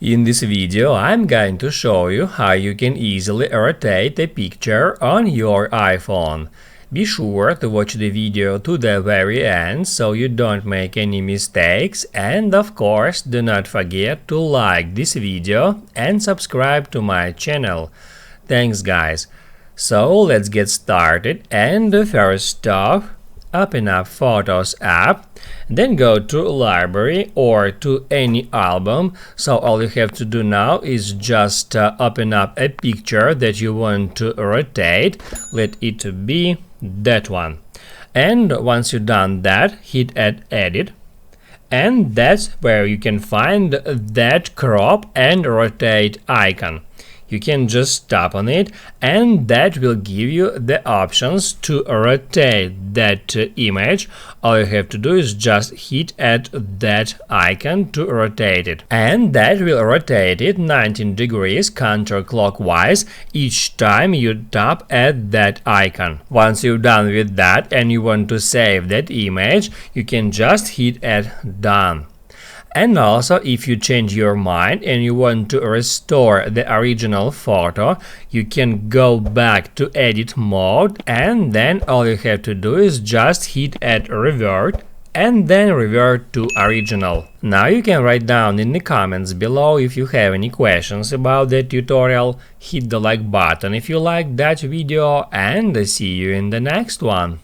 In this video, I'm going to show you how you can easily rotate a picture on your iPhone. Be sure to watch the video to the very end so you don't make any mistakes, and of course do not forget to like this video and subscribe to my channel. Thanks guys. So let's get started, and first off, open up Photos app, then go to Library or to any album. So all you have to do now is just open up a picture that you want to rotate. Let it be that one. And once you've done that, hit Edit. And that's where you can find that crop and rotate icon. You can just tap on it, and that will give you the options to rotate that image. All you have to do is just hit at that icon to rotate it, and that will rotate it 19 degrees counterclockwise each time you tap at that icon. Once you're done with that and you want to save that image, you can just hit at Done. And also, if you change your mind and you want to restore the original photo, you can go back to edit mode, and then all you have to do is just hit at revert and then revert to original. Now you can write down in the comments below if you have any questions about the tutorial. Hit the like button if you liked that video, and see you in the next one.